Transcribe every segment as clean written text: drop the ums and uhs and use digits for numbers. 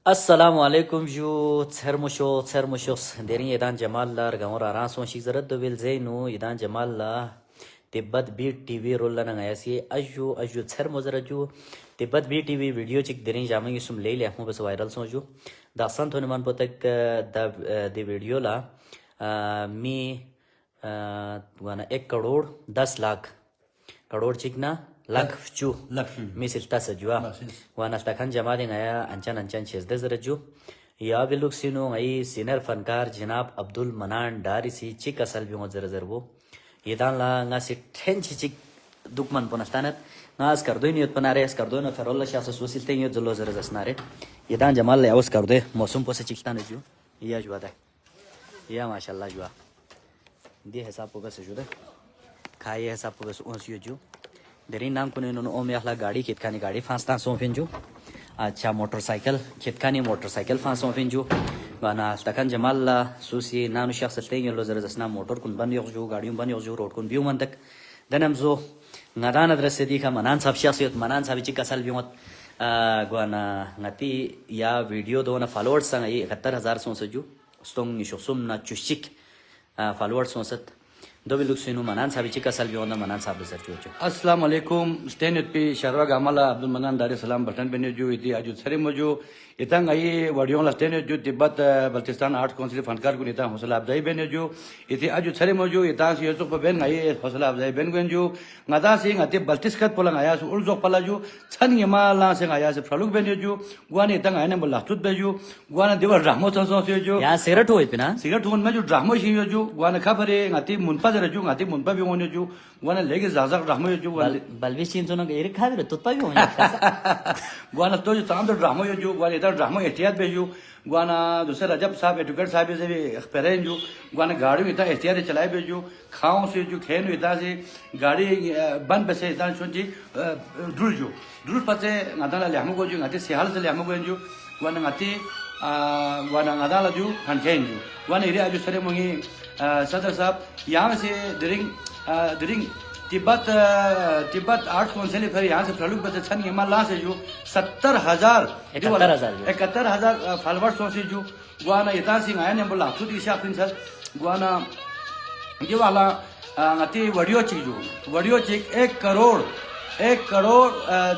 Assalamualaikum ju tsermushos derin yedan jamallar gamor aran son shigzarat do bil zainu yedan jamalla tibbat beat tv rolla na ayasi aju tsermozaraju tibbat beat tv video chik derin jamangi sum le le bas viral son ju da san thone man potak da de video la mi wana 1 crore 10 lakh crore चिकना लाख चू मी सिल्ता सजुआ वाना तखन जमा दें आया अंचन शेजदे जरजू या बिलुक सिनो I senior फनकार जनाब अब्दुल मनान डारी सी चिक असल भी मजर जरबो येदान ला nga si ten चिक दुकमन पनस्तानत नास कर दो नियत पनारे एस कर दो न फरोल शास सोसिल ते यो जलो जर जसनारे येदान जमाल ले आवस कर दे मौसम पोसे चिकतान जू या जुआ दे या माशाल्लाह जुआ दे हिसाब को बस जुदे खाए हिसाब को बस ओस यो जू देरी नाम को ने ओम याखला गाड़ी खेतखानी गाड़ी फांसता सोफिन जो अच्छा मोटरसाइकिल खेतखानी मोटरसाइकिल फांसो फिंजो गाना तकन जमाल सुसी नानु शख्स ते यो जर जसना मोटर कुन बन यो जो गाड़ियों बन यो जो रोड कुन बियो मन तक दनम जो ngadaana adresse di ka manan sab shakhsiyat manan sabi chi kasal biot gwana ngati ya video do na followers sang ai 71000 son saju stong ni shosum na chushik followers son sat do biluk sinu manan sabi chi kasal biot na manan sab sar chucho अस्सलाम वालेकुम स्टेनट पे शरवा गामला अब्दुल मनान दारे सलाम button बने जो इति अजु सरे मजो इतंग आई वडियो ला स्टेनट जो तिब्बत बल्तिस्तान आर्ट काउंसिल फनकार को नेता हौसला अफजाई बने जो इति अजु सरे मजो इता से जो बेन आई हौसला अफजाई बन गन जो ngada से ngate बल्तिस्कत पोला आया सु उलजो पला जो छन यमा ला से आया से फलुक बने जो गुआने इतंग आने बला तुत बेजो गुआने देवर रहमत सो से जो या सिगरेट होय पिना सिगरेट होन में जो ड्रामो शी जो गुआने खबरे ngate मुनपा जरे जो ngate मुनपा भी होने जो गुआने लेके जाजा ड्रामो जो बलवी चिन जोन एर खाबे तो पाबी हो गुआना तो जो ताम तो ड्रामो जो गुआने इधर ड्रामो एहतियात बेजो गुआना दूसरे रजब साहब एडवोकेट साहब से भी एक्सपेरियंस जो गुआने गाड़ी इतना एहतियात चलाए बेजो खाओ से जो खेन इतना से गाड़ी बंद बसे इतना सुनजी ड्रुल पते ngada le हमको जो ngate सिहाल से ले हमको जो गुआना ngati गुआना ngada ला जो खनखेन जो गुआने इरे जो सरे मुही सदर साहब यहाँ से डिरिंग तिब्बत आर्ट काउंसिल फिर यहाँ से फलुक बचे छन यमा ला से जो 71000 फॉलोअर्स से जो गुआना इता सिंह आया ने बोला खुद इशा फिन सर गुआना ये वाला ngati वीडियो चिक 1 करोड़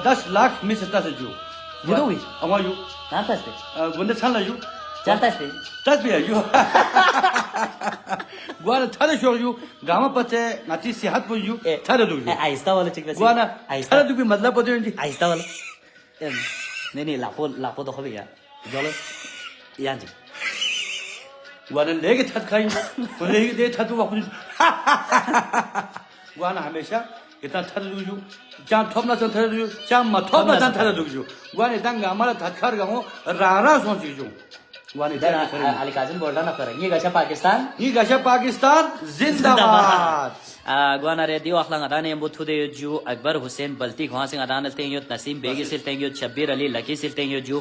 10 लाख में सत्ता से जो ये तो हुई अमायु ना था गुंडे छन ला जो चाहता है तस भी है जो गुआना थारे शो जो गामा पते ngati सेहत को जो थारे दो जो आहिस्ता वाला चिक गुआना थारे दो भी मतलब पते जी आहिस्ता वाला नहीं लापो तो खबे या जलो यान जी गुआना लेके थत खाएंगे लेके दे थत वापस गुआना हमेशा इतना थत दो जो चां थोपना से थत दो चां म थोपना से थत दो जो गुआना इतना हमारा थत खार गाओ रारा सोच जो अली काजिम बोल रहा ना कर ये गशा पाकिस्तान जिंदाबाद गुआना रेडियो अखलांग अदाने बुथु दे जो अकबर हुसैन बल्ती खवा सिंह अदान तेंयो नसीम बेगी सिल तेंयो शब्बीर अली लकी सिल तेंयो जो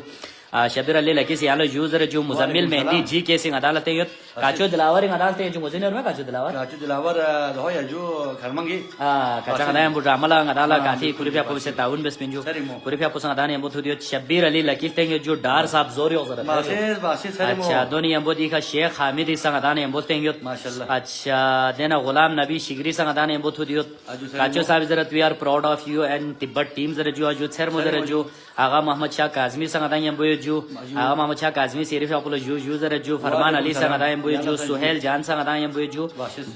शब्बीर अली लकी से यालो यूजर जो मुजम्मिल मेहंदी जी के सिंह अदालत तेंयो काचो दिलावर अदालत तेंयो जो मुजनिर में काचो दिलावर हो या जो खरमंगी काचा अदान बुरा अमला अदालत काफी कुरिफिया को से ताउन बस पिंजो कुरिफिया को अदाने बुथु दे शब्बीर अली लकी तेंयो जो डार साहब जोर यो अच्छा दोनी अंबोदी का शेख हामिद संग अदाने बोलते हैं माशाल्लाह अच्छा देना गुलाम नबी शिगरी संग अदाने बोलते दियो काचो साहब जरत we are proud of you and Tibet team जरा जो सर मुजर जो आगा मोहम्मद शाह काजमी संग अदाने बोयो जो आगा मोहम्मद शाह काजमी सिर्फ आपको जो जरा जो फरमान अली संग अदाने बोयो जो सुहेल जान संग अदाने बोयो जो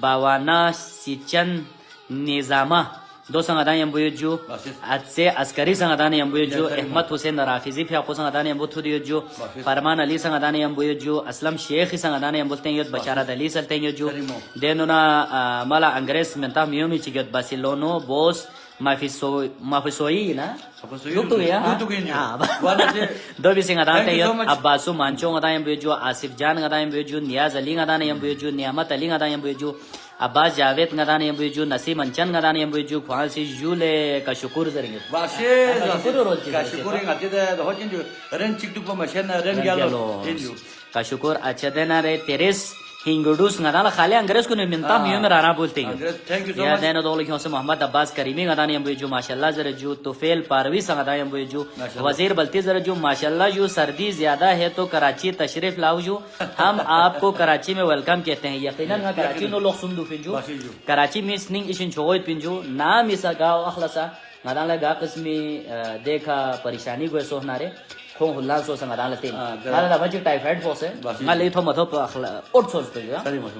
बावाना सिचन निजामा दो संगदान यंबुयो जो अच्छे अस्करी संगदान यंबुयो जो अहमद हुसैन राफिजी फियाको संगदान यंबुथु दियो जो फरमान अली संगदान यंबुयो जो असलम शेख संगदान यंबुलते हैं बशारत अली सलते हैं जो देनुना मला अंग्रेज मेंता मियोमी चिगत बासिलोनो बोस माफिसोई ना तो या दो भी संगदान ते अब्बासु मांचो गदान यंबुयो जो आसिफ जान गदान यंबुयो जो नियाज अली गदान यंबुयो जो नियामत अली गदान यंबुयो जो अब्बास जावेद गदान यंबुयो जो नसीम अंचन गदान यंबुयो जो ख्वाल से जूले का शुक्र जरेंगे वाशे का शुक्र ngati de ho jin jo ren chik duk ma shen ren galo का शुक्र अच्छा देना रे तेरेस हिंगडूस ngada la khale अंग्रेज को मिलता मियो में राना बोलते हैं थैंक यू सो या मच देनो दो लिखों से मोहम्मद अब्बास करीमी गदा ने जो माशाल्लाह जरा जो तोफेल पारवी संगदा ने जो वजीर बल्ती जरा जो माशाल्लाह जो सर्दी ज्यादा है तो कराची तशरीफ लाओ जो हम आपको कराची में वेलकम कहते हैं यकीनन कराची नो लोग सुन दो फिंजो कराची में स्निंग इशिन छोइट पिंजो नाम इसा गाओ अखलसा ngada la ga qismi देखा परेशानी को सोहनारे खो हुल्ला सो संगदा लते ngada la baji typhoid fose ngale tho matho ot sos pe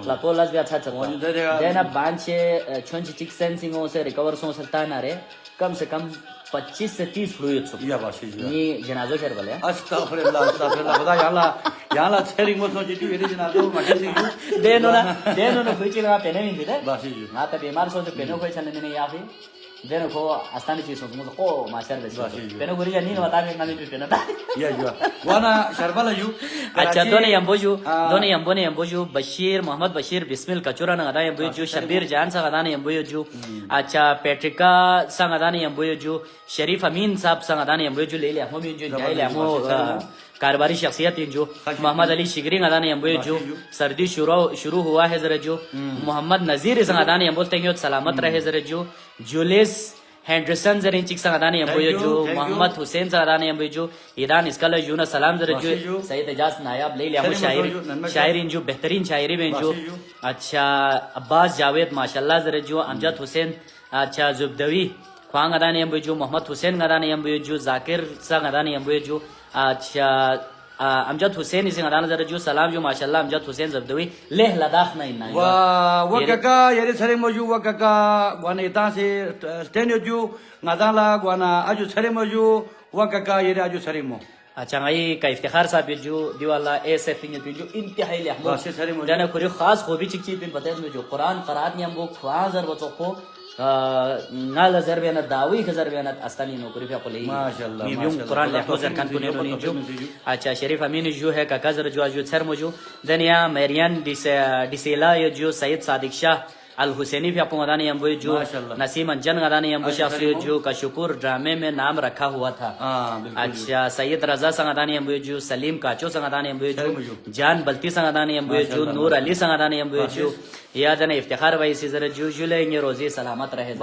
la ko las भी अच्छा चल देना बांचे छुंच चिक सेंसिंग से रिकवर सो सकता ना रे कम से कम 25 से 30 फ्लूइड सो या बाशी ये जनाजो शेर बोले अस्तगफिरुल्लाह खुदा याला छेरिंग मो सोची तू ये जनाजो मटे सी देनो ना कोई चीज ना पेने नहीं दे बाशी ना तो बीमार सो तो पेनो कोई चलने नहीं या फिर देनो को आस्थानी चीज सो को माशर बस पेनो गुरी नहीं बता में ना भी पेनो या जो वाना शरबला यू अच्छा दोने यम्बोजू बशीर मोहम्मद बशीर बिस्मिल कचूरा ना गदा यम्बोजू शबीर जान सा गदा ने यम्बोजू अच्छा पेट्रिका सा गदा ने यम्बोजू शरीफ अमीन साहब सा गदा ने यम्बोजू ले ले हम जो जाए ले हम कारोबारी शख्सियत जो मोहम्मद अली शिगरी गदा ने यम्बोजू सर्दी शुरू हुआ है जरा जो मोहम्मद नजीर सा गदा ने यम्बोल तेंगे सलामत रहे जरा जो जुलिस हेंडरसन जरिन चिक संगदाने यम्बोजू मोहम्मद हुसैन संगदाने यम्बोजू ईरान इसका यूना सलाम जरा जो सईद एजाज नायाब ले लिया शायरीन जो बेहतरीन शायरी में जो अच्छा अब्बास जावेद माशाल्लाह जरा जो अमजद हुसैन अच्छा जुबदवी ख्वांग अदाने यम्बोजू मोहम्मद हुसैन गदाने यम्बोजू जाकिर संगदाने यम्बोजू अच्छा अमजद हुसैन इसे गदाने जरा जो सलाम जो माशाल्लाह अमजद हुसैन जुबदवी लेह लद्दाख ना इना wakaka yere sare moju wakaka wana itase stenyo ju ngadala wana aju sare moju wakaka yere aju sare mo अच्छा भाई का इफ्तिखार साहब जो दीवाला ऐसे फिंगर पे जो इंतहाई लहमद जाने कोई खास खूबी चिकची पिन पता है जो कुरान करात ने हम वो ख्वाजर बचो को नाल जरबेना दावी के जरबेना अस्तानी नौकरी पे कोले माशाल्लाह माशाल्लाह कुरान लहमद जर कान कोने नहीं जो अच्छा शरीफ अमीन जो है का कजर जो सर मौजू दनिया मेरियन डिसेला ये जो सैयद सादिक शाह अल हुसैनी भी आपको गदाने यम्बो जो नसीम अंजन गदाने यम्बो शाखसी जो का शुक्र ड्रामे में नाम रखा हुआ था अच्छा सैयद रजा संगदाने यम्बो जो सलीम काचो संगदाने यम्बो जो जान बल्ती संगदाने यम्बो जो नूर अली संगदाने यम्बो जो याद ने इफ्तिखार भाई से जरा जो जुले रोजी सलामत रहे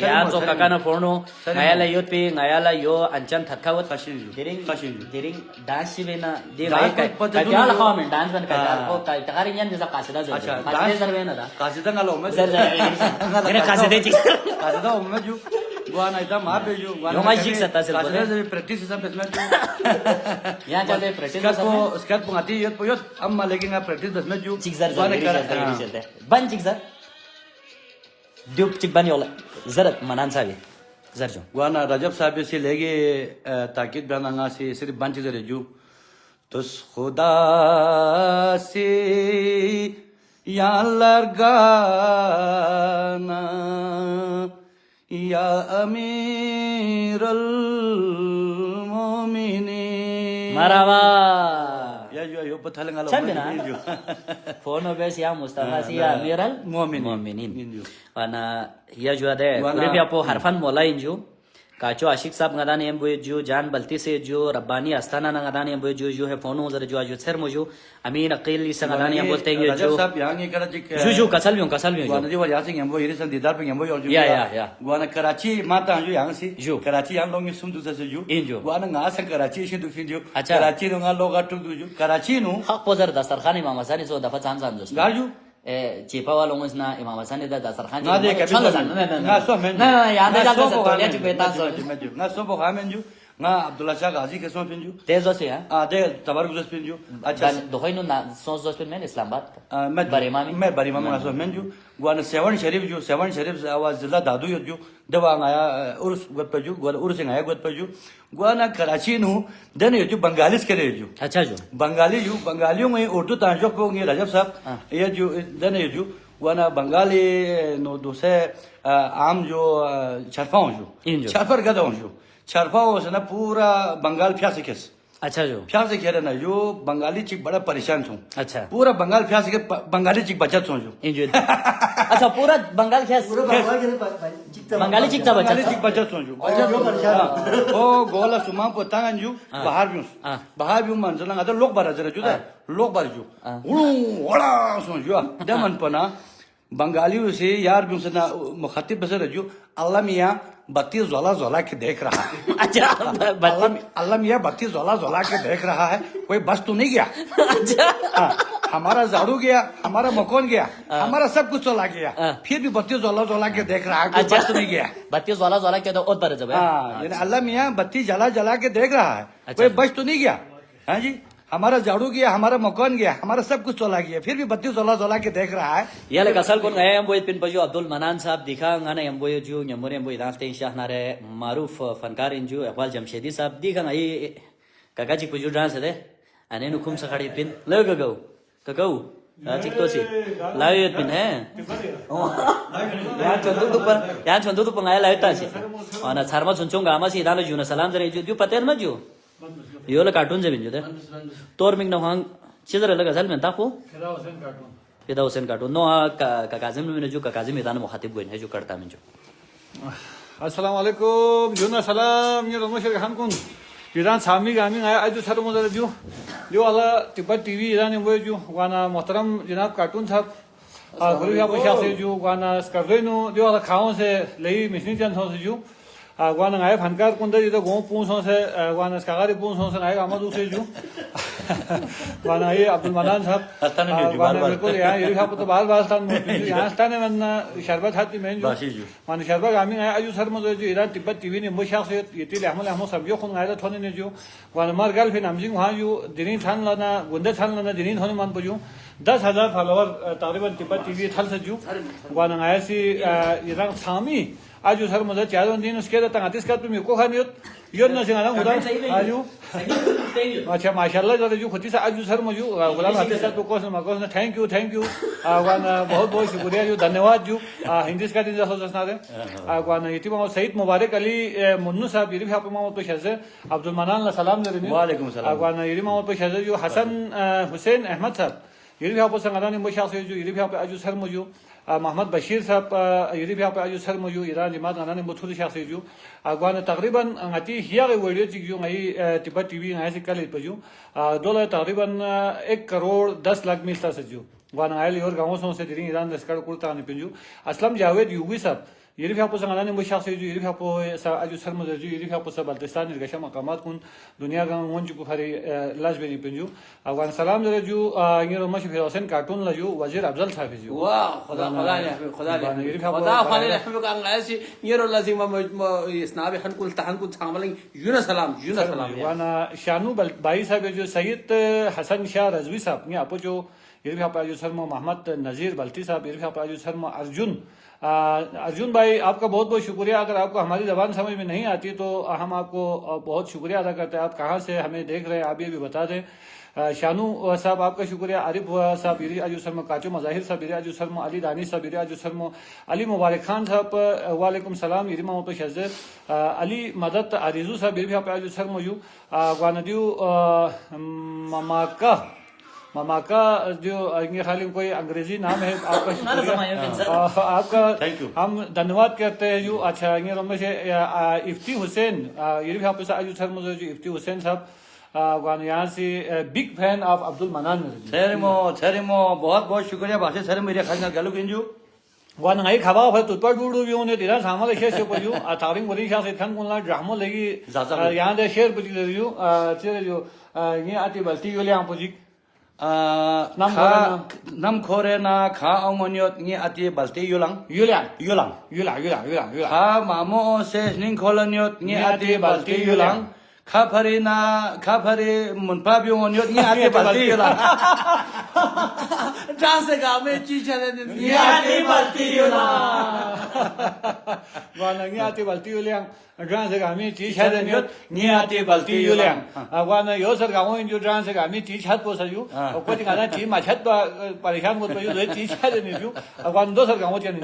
या तो काका ना फोनो नयाला यो पे नयाला यो अंचन थकावत दिरिंग डांस भी ना दे भाई का क्या लखा में डांस बन का को का तगारी यान जैसा कासिदा जो अच्छा डांस जरवे ना कासिदा ngalo me मैंने कासिदे जी कासिदा me ju guana ita ma be ju yo ma jik sata se कासिदा से प्रैक्टिस सब में ju यहाँ चलते प्रैक्टिस को स्कैट पंगाती यत पोयत अम्मा लेकिन आप प्रैक्टिस दस में ju चिक जर चलते बन चिक जर ड्यूब चिक बन योला जरत मनान साहब जर जो guana रजब साहब से लेके ताकीद बनाना से सिर्फ बंच जरे ju तो खुदा से यार गाना या अमीरुल मोमिनीन मरावा या यो पथल ngalo फोन बेस या मुस्तफा सी या अमीरुल मोमिनीन वाना या जो दे पूरे भी आपको हरफन मौला इंजो काचो आशिक साहब गदाने एम्बो जो जान बल्ती से जो रब्बानी आस्थाना ना गदाने एम्बो जो है फोन उधर जो आज सर मुजो अमीन अकील इस गदाने एम्बो बोलते हैं जो साहब यहां ये करा जो कसल में गुआना जी वाला सिंह एम्बो ये सन दीदार पे एम्बो जो या गुआना कराची माता जो यहां से जो कराची हम लोग सुन दूसरे से जो जो गुआना nga से कराची से दुफिन जो कराची नो nga लोग टुक जो कराची नो हक पोजर दस्तरखान इमाम हसन सो दफा चांद चांद जो गाजू चिपा वालों में ना इमाम हसन ने दस्तरखान ना दे कभी ना सो मैं ना याद है जाता से तोलिया चिपता सो ना सो बो हमें जो ना अब्दुल्ला शाह गाजी के सो पिंजू तेज से है दे तबारक जो पिंजू अच्छा दोखई नो सो जो पिन में इस्लामाबाद बरीमा में सो मैं जो गुआना सेवन शरीफ आवाज जिला दादू जो दवा आया उर्स गत पे जो गुआना उर्स आया गत पे जो गुआना कराची नो देने जो बंगालीस करे जो अच्छा जो बंगालियों में उर्दू तांजो पोंगे रजब साहब ये जो देने जो गुआना बंगाली नो दूसरे आम जो छरफाओं जो छरफर गदा जो छरफाओं से ना पूरा बंगाल फ्यास केस अच्छा जो फ्यास से खेल ना जो बंगाली चिक बड़ा परेशान छूं अच्छा पूरा बंगाल फ्यास के बंगाली चिक बचत छूं जो एंजॉय अच्छा पूरा बंगाल खेस बंगाली चिकचा बंगाली बच्चा चिक बचत छूं जो ओ गोला सुमा पोतांग जो बाहर भी बाहर भी मंजला आता लोक बारा जरा जो लोक बार जो वड़ा छूं जो दमन पना बंगाली से यार भी उसने मुखातिब बसर जो अल्लाह मियाँ बत्ती जोला जोला के देख रहा है अच्छा अल्लाह मियाँ बत्ती जोला जोला के देख रहा है कोई बस तो नहीं गया अच्छा हमारा झाड़ू गया हमारा मकान गया हमारा सब कुछ चला गया फिर भी बत्ती जोला जोला के देख रहा है कोई बस तो नहीं गया बत्ती ज्वाला ज्वाला के तो और पर जब यानी अल्लाह मियाँ बत्ती जला जला के देख रहा है कोई बस तो नहीं गया हाँ जी हमारा झाड़ू गया हमारा मकान गया हमारा सब कुछ चला गया फिर भी बत्ती जोला जोला के देख रहा है Yale kasal kon ngaya boy pin baju Abdul Manan sahab dikha ngana yam boy ju nyamore yam boy dance te shah nare maruf fankar inju Iqbal Jamshidi sahab dikha ngai kakaji puju dance de ane nu khum sa khadi pin le gagau chik to si lawe pin hai yan chondu tu ngaya lawe ta si ana charma chunchung ga ma si dalo ju na salam jare ju pater ma ju yo La cartoon जे बिंजो दे तोर Ming ना Hong चिजर लगा जल में ताको फिदा Hussain cartoon no का काजिम में जो का काजिम मैदान मुखातिब गोइन है जो करता में जो अस्सलाम वालेकुम जुना सलाम ये रमशर खान कुन ईरान सामी गामी आया आज सर मुझे जो अल्लाह तिब्बत टीवी ईरान में जो वाना मोहतरम जनाब कार्टून साहब गुरु या पशा से जो वाना स्कर्देनो जो अल्लाह खाओं से लई मिशनी जन से जो वाना आया फनकार कुंदर जो गो पूंछों से वाना स्कागारी पूंछों से आया अमदू से जो वाना ये अब्दुल मनान साहब वाना बिल्कुल यहाँ ये खाप तो बार स्थान यहाँ स्थान है वरना शरबत हाथी में जो वाना शरबत गामी आया आज सर मुझे जो ईरान तिब्बत टीवी ने मुझे से ये तिल अहमद सब जो खुन आया थोने ने जो वाना मार गल फिर नामजिंग वहाँ जो दिनी थान लाना गुंदे थान लाना दिनी थाने मान पजू 10,000 फॉलोवर तकरीबन तिब्बत टीवी थल से जो वाना आया सी ईरान सामी आज सर मुझे 4 दिन उसके तक 38 का तुम को खानी यो न सिंगाना उधर आजू अच्छा माशाल्लाह जरा जो खुदी से आज सर मुझे गुलाम हाफिज साहब को मकोस थैंक यू वाना बहुत बहुत शुक्रिया जो धन्यवाद जो हिंदी का दिन जैसा जसना दे वाना इति मां सईद मुबारक अली मुन्नू साहब ये भी आप मां तो शहज़ अब्दुल मनान ला सलाम दे वालेकुम सलाम वाना ये मां तो शहज़ जो हसन हुसैन अहमद साहब ये भी आप संगठन में मुशाह से जो ये भी आप आज सर मुझे मोहम्मद बशीर साहब ये भी आप आज सर मुझे ईरान जमात गाना मुथुल शाह से जो अगवान तकरीबन अंगती हिया के वीडियो जो आई तिब्बत टीवी आए से कल पजू डॉलर तकरीबन 1 करोड़ 10 लाख मिलता से जो वान आयल और गांवों से दिरी ईरान दस्कर कुर्ता ने पिंजू असलम जावेद यूगी साहब ये भी आपको संगठन में मुशाह से जो ये भी आपको आज सर मुझे जो ये भी आपको सब बल्तिस्तान निर्गशा मकामात कुन दुनिया का वन जो फरी लाज बेनी पिंजू अगवान सलाम जरे जो ये रोमा शफी हुसैन कार्टून ला जो वजीर अफजल साहब जो वाह खुदा ने का अंगासी ये रो लाजिम इसनाब हनकुल तहनकुल थामलिंग यूना सलाम वाना शानू भाई साहब जो सैयद हसन शाह रजवी साहब ये आपको जो ये भी आप आज सर मोहम्मद नजीर बल्ती साहब ये भी आप आज सर अर्जुन भाई आपका बहुत बहुत शुक्रिया। अगर आपको हमारी जबान समझ में नहीं आती तो हम आपको बहुत शुक्रिया अदा करते हैं। आप कहाँ से हमें देख रहे हैं आप ये भी बता दें। शानू साहब आपका शुक्रिया। आरिफ साहब ये आज शर्मा काचो मज़ाहिर साहब ये आज शर्मा अली दानी साहब ये आज शर्मा अली मुबारक खान साहब वालेकुम सलाम ये माओ तो शज़ अली मदद आरिजू साहब ये भी आप आज शर्मा यू वानदियो मामा का जो ये खाली कोई अंग्रेजी नाम है आपका शुक्रिया आपका हम धन्यवाद करते हैं जो अच्छा ये रमेश इफ्ती हुसैन ये भी आप आज सर मुझे जो इफ्ती हुसैन साहब यहाँ से बिग फैन ऑफ अब्दुल मनान छरिमो बहुत बहुत शुक्रिया भाषा सर मेरे खाना गलू किंजू वन आई खबा है तुपर डूडू भी होने तेरा सामने शेर से पजू तारिंग वरी शाह से खन कोला ड्रामा लगी यहाँ दे शेर पजी रियो तेरे जो ये आती बल्ती योले आप पजी नम खोरे ना खा अमनियत ये आती बल्ती युलांग खा मामो से निंग खोलनियत ये आती बल्ती युलांग खा फरी मुनपा भी अमनियत ये आती बल्ती युलांग डांस का में चीज है ये आती बल्ती युलांग वाला ये आती बल्ती युलांग डांस का में चीज है ये आती बल्ती युलांग वाला यो सर गांव जो डांस का में चीज हाथ पोसा जो और कोई गाना चीज मछत परेशान होत जो चीज है नहीं जो वाला दो सर गांव चने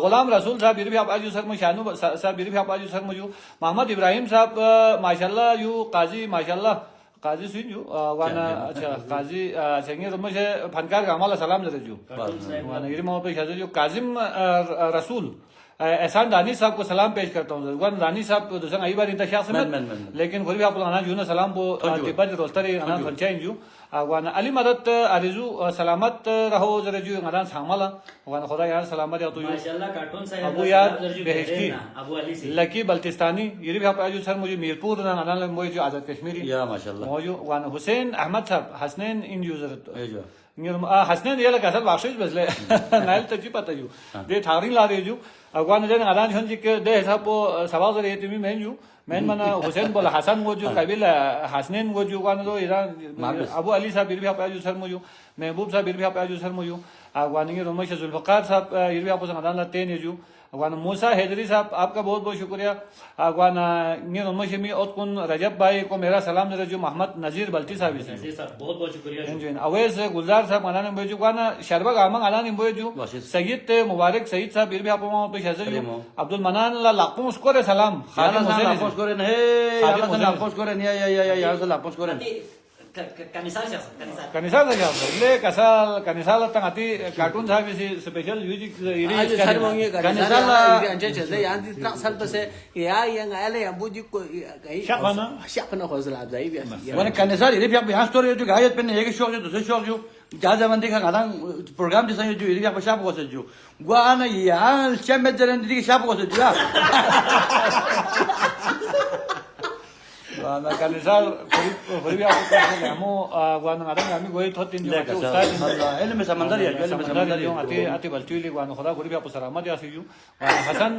गुलाम रसूल साहब ये भी आप आज सर में शानू साहब ये भी आप आज सर में जो मोहम्मद इब्राहिम साहब माशाल्लाह यू काजी माशाल्लाह काजी सुन जो वाना अच्छा काजी चंगे रमश फनकार गामाला सलाम जरे जो वाना ये माओ पे शादी जो काजिम रसूल एहसान दानी साहब को सलाम पेश करता हूँ वन दानी साहब दूसरा आई बार इंतजार में लेकिन खुद भी आप लोग जो ना सलाम को तिब्बत रोस्तरी अना पंचायत जो वन अली मदद अरिजू सलामत रहो जरे जो अना सामला वन खुदा यार सलामत या तो अबू यार बेहस्ती लकी बल्तिस्तानी ये भी आप जो सर मुझे मीरपुर ना अना मुझे जो आजाद कश्मीरी या माशाल्लाह मौजू वन हुसैन अहमद साहब हसनैन इन यूजर हसनैन ये लगा सर बाशिश बसले नाइल तजी पता जो दे थारिंग ला दे जो अगवान जन अदान छन जी के दे हिसाब को सवाल करे तुमी मैं जो मैं मना हुसैन बोला हसन वो जो कबील हसनैन वो जो गान दो ईरान अबू अली साहब भी आप जो सर मुझे महबूब साहब भी आप जो सर मुझे अगवान ये रोमेश जुल्फकार साहब ये भी आप अदान लाते हैं जो अगवान मूसा हैदरी साहब आपका बहुत बहुत शुक्रिया अगवान ये रोमेश मी और कुन रजब भाई को मेरा सलाम जरा जो मोहम्मद नजीर बल्टी साहब बहुत बहुत शुक्रिया अवैस गुलजार साहब अनाने बोझू गाना शरबग आमंग अनाने बोझू सैयद मुबारक सईद साहब भी आप पे शजर अब्दुल मनान लापों स्कोर सलाम खादिम हुसैन लापों स्कोर ने खादिम लापों स्कोर ने या लापों स्कोर ने कनिसाल ले कनिसाल तंगाती कार्टून साहब इसी स्पेशल म्यूजिक आज सर मंगे कनिसाल अंजे चलते यार इतना साल तो से या आले अबू जी को शाखना खोजला जाई भी वन कनिसाल ये भी आप यहाँ स्टोरी जो गायत पे एक शो जो दूसरे शो जो जा जमंदी का गाना प्रोग्राम जैसा जो ये भी आप शाप को से जो गुआना यार चैम्पियन जरन दी शाप को से जो वाना कनिसाल कोई भी आपको हमो वाना आदम आमी गोई तो तीन जो उस्ताद इल्म में समंदर है इल्म में समंदर जो आते आते बल्चुली वाना खुदा कोई भी आपको सलामत या सीजू हसन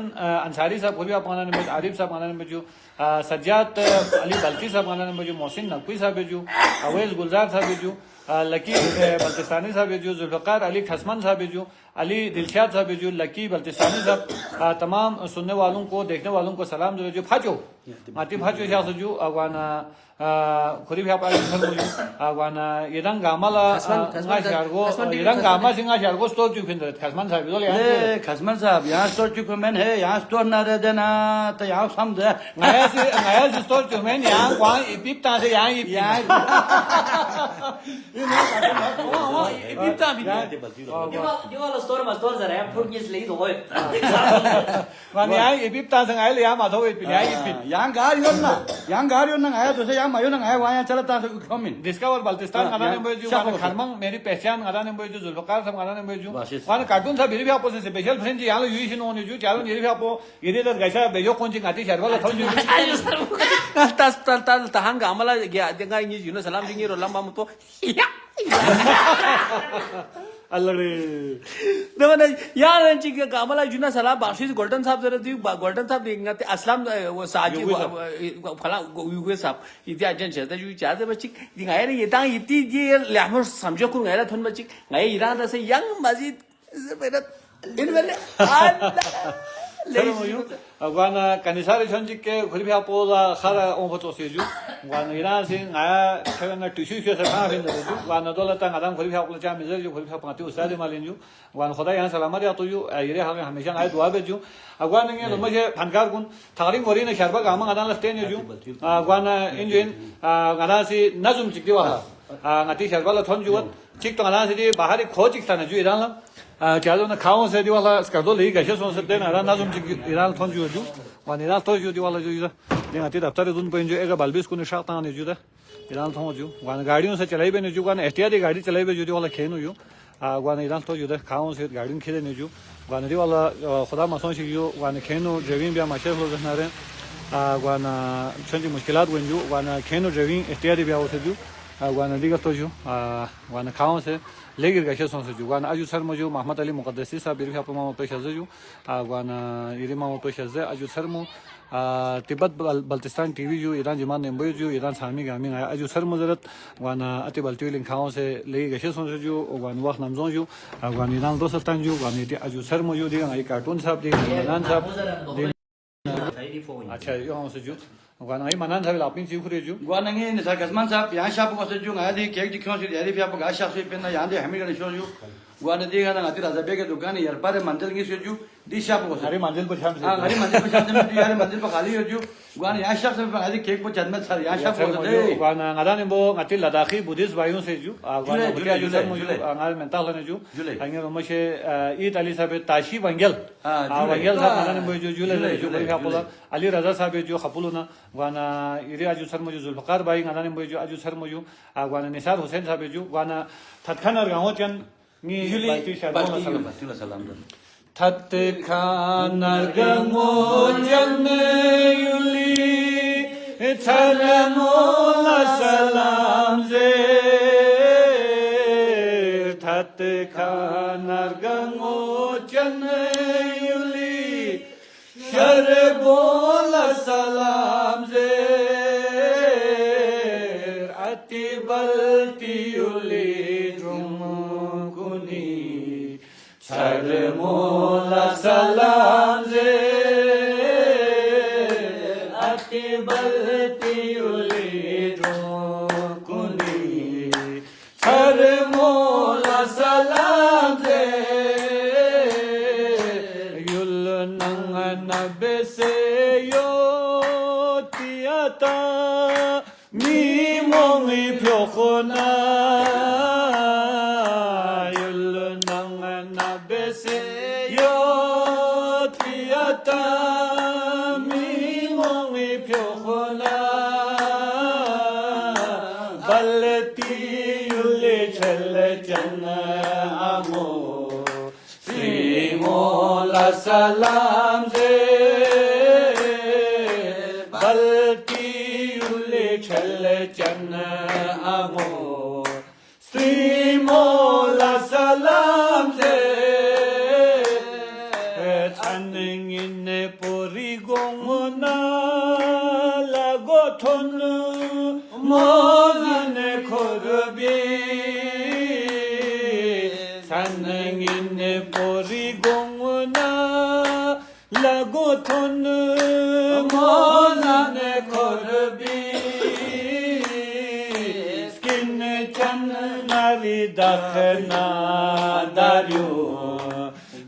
अंसारी साहब कोई भी आप आने में आरिफ साहब आने में जो सज्जाद अली बल्टी साहब आने में जो मोहसिन नकवी साहब जो अवैस गुलजार साहब जो लकी बल्तिस्तानी साहब जो जुल्फकार अली खसमन साहब जो अली दिलशाद साहब जो लकी बल्तिस्तानी साहब तमाम सुनने वालों को देखने वालों को सलाम जो फाचो आती फाचो शाह जो अगवाना खुरी भी आप अगवाना यदंग गामाला शारगो यदंग गामा सिंगा शारगो स्टोर चुक फिंदर खसमन साहब जो ले खसमन साहब यहाँ स्टोर चुक मैन है यहाँ स्टोर ना रह देना तो यहाँ समझ नया से स्टोर चुक मैन यहाँ वहाँ इपिप ता से यहाँ इपिप ता भी स्टोर में स्टोर जरा फुट निस ले दो माने यहाँ इपिप ता से आए ले यहाँ माधव इपिप यहाँ गाड़ियों ना आया तो से यहाँ मायो ना आया वहाँ चलता है कमिन डिस्कवर बल्तिस्तान गाना ने जो खरमंग मेरी पहचान गाना ने जो जुल्फकार साहब गाना ने जो वहाँ कार्टून साहब ये भी आपको स्पेशल फ्रेंड जी यहाँ यूज नो जो चालू ये भी आपको ये दे गैसा बेजो कौन सी गाती शर्वाला थोड़ी tahan gamala ya dengar ini Yunus salam jingi rolam bam to अल्लाह रे दमन यार चिक gamala Yunus salam बाशिश गोल्डन साहब जरा दी गोल्डन साहब देंगे ते असलम वो साजी फला युगे साहब इति अजन चलता जो चाहते बच्ची दिखाया रे ये तांग इति ये लहमर समझो को गैरा थन बच्ची गए ईरान से यंग मस्जिद मेरा इन वाले वाना कनिसारे छंजी के खुद भी आपो खारा ओम तो से जो वाना ईरान से आया खेलना टिश्यू से खाना फिर जो वाना दौलत आदम खुद भी आपको चाह मिल जो खुद भी आप पाते उस्ताद मालिन जो वाना खुदा यहाँ सलामत या तो जो ये हमें हमेशा आए दुआ भेजो अगवान ने मुझे फनकार गुण थारिंग वरी ने शरबा गामा गाना लस्ते ने जो वाना इन जो गाना से नजुम चिकती वाला ngati sharbala thon juat chik to ana se bahari kho chik ta na ju iran la chalo na khaon se di wala skado li ga sheson se den ara nazum chik iran thon ju ju wan iran to ju di wala ju da ngati daftar dun pen ju ega balbis ko ne shaqta ne ju da iran thon ju wan गाड़ियों से चलाई बे ने ju wan ehtiyati गाड़ी चलाई बे ju di wala khenu ju wan iran to ju da khaon se गाड़ियों khede ne ju wan di wala khuda mason shi ju wan khenu jevin bia mashe ho na re wan chonji mushkilat wen ju wan khenu jevin ehtiyati bia ho se ju वाना दिगा तो जो वाना खाओं से लेकर गए सों से जो वाना अजू सर मो जो मोहम्मद अली मुकद्दसी साहब बिरभी आप मामा पेश जो वाना इरे मामा पेश अजू सर मो तिब्बत बल्तिस्तान टीवी जो ईरान जमान नेम्बो जो ईरान सामी गामी आया अजू सर मुजरत वाना अति बल्ती लिंक खाओं से लेकर गए सों से जो वान वक्त नमजों जो वाना ईरान दो सत्तान जो वाना अजू सर मो जो दिगा आई कार्टून साहब दिगा मनान साहब अच्छा यो हम से जो वाना आई मनान साहब लापिन सी खुरे जो वाना ने सर कसमान साहब यहाँ शाप को से जो आया दी केक दिखो से यारी भी आप गा शाप से पेन यहाँ दे हमी का शो जो गुआना देगा ना आती राजा बेगे दुकान यार पारे मंदिर की सोचू दिशा को अरे मंजिल पर शाम से हाँ घरी मंदिर पे शादी में यार मंदिर पे खाली हो जो गुआना यहाँ शख्स में आदि केक पर जन्मत सर यहाँ शख्स हो जाए wana ngada bo ngati ladakhi buddhist bayun se ju wana July, bukia ju July, mo ju July. ngal mental ne ju July. angel mo she eid ali sabe tashi wangel July. wangel sa ngada bo ju July, jule ju July, ka pola July. ali raza sabe ju khapuluna wana iri aju sar mo ju zulfaqar bai ngada bo ju aju sar mo ju wana nisar hussein sabe ju wana thatkhanar gaon chan ni baiti shadon बत्तीला सलाम Tat khanar gamo janne yuli Taramola salam ze Tat khanar gamo janne yuli Taramola salam ze Ati balti yuli drumkuni Sarmola salam ze ati balti uli kuni Sarmola salam ze yul nang nabese yo tiata mi mongi pyokhona Salam ze balti ule chal chan amo Sri Mola salam ze aning in pori gongna lagothon moline khorbi aning in pori Lagothon molane korbi skin chan nari dakhna daryu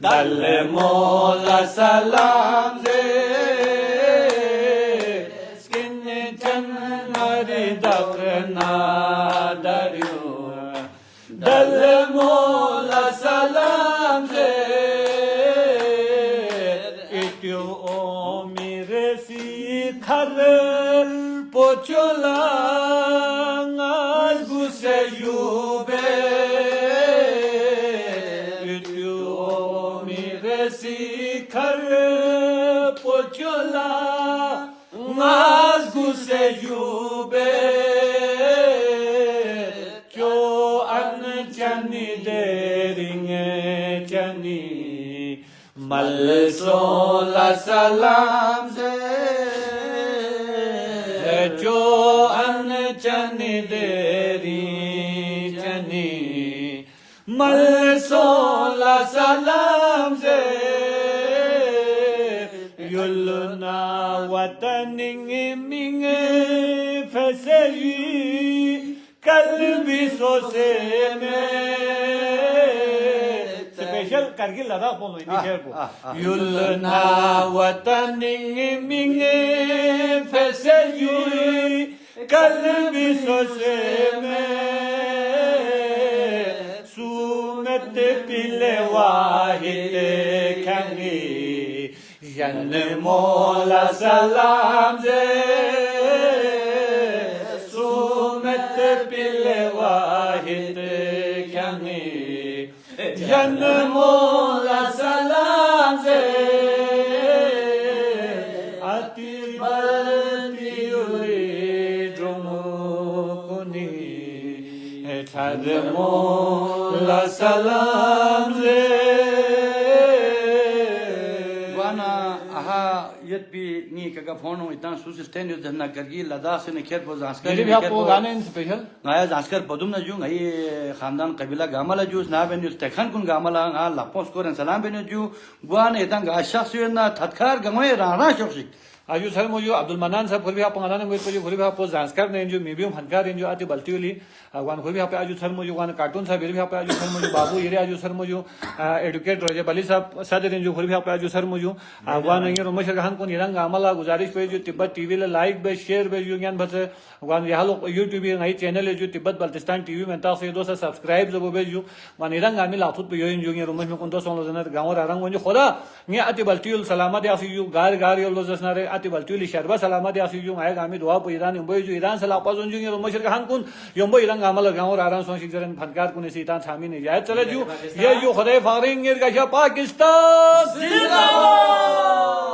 dal mola salam ze skin chan nari dakhna daryu dal mola salam ze Thar pochola ngal guse yube Itu mire si thar pochola ngal guse yube Jo an chani deringe chani mal sola salam ze Jo an chani deri chani mal sola salam ze yulna wataning ming fasayi kalbi so se me Special Kargil Ladakh bolo ini share ko Yulna wataning ming fasayi kalbi so se me Sumet pile wahid khangi Jan mola salam ze Sumet pile wahid khangi Jan mola salam ze Ati balti uli drumukuni Ethad mola salam ze Guana aha yet bi ni kaga phono itan sus stand yo dhanna kargi ladakh se ne kher bo zanskar मेरे भी आपको गाने इन special ngaya zanskar podum na ju ngai khandan qabila gamala ju na ben us tekhan kun gamala nga lapos koren salam ben ju guana itan ga shakhs yo na thatkar gamoy rana shokhik Aju sar mo ju Abdul Manan sab khurbi hap ngana mo ju khurbi hap zanskar ne ju medium hankar ju ati baltiuli wan khurbi hap aju sar mo ju wan cartoon sab khurbi hap aju sar mo ju babu ire aju sar mo ju educate roje bali sab sadre ju khurbi hap aju sar mo ju wan ngi ro mashar khan ko nirang amala guzarish pe ju Tibet TV le like be share be ju gyan bas wan yahalo YouTube ngai channel ju Tibet Baltistan TV में ताकि दोस्त subscribe जब Beju one इरंग आमी लाथुत पे योइन जोंगे रुमश में कुंतो solo जन गांव रारंग वंजो खुदा ने अति बल्तियुल सलामत याफियु गार गार योल जसनारे अति बल्तियुल शरबा सलामत याफियु आए गामी दुआ पे ईरान बेजू ईरान सला पाजन जोंगे रुमश के हान कुन यम्बो ईरान आमल गांव रारंग सोशिक जरन फनकार कुन सीतान सामी ने जाय चले जू ये जो खुदा फारिंग पाकिस्तान जिंदाबाद।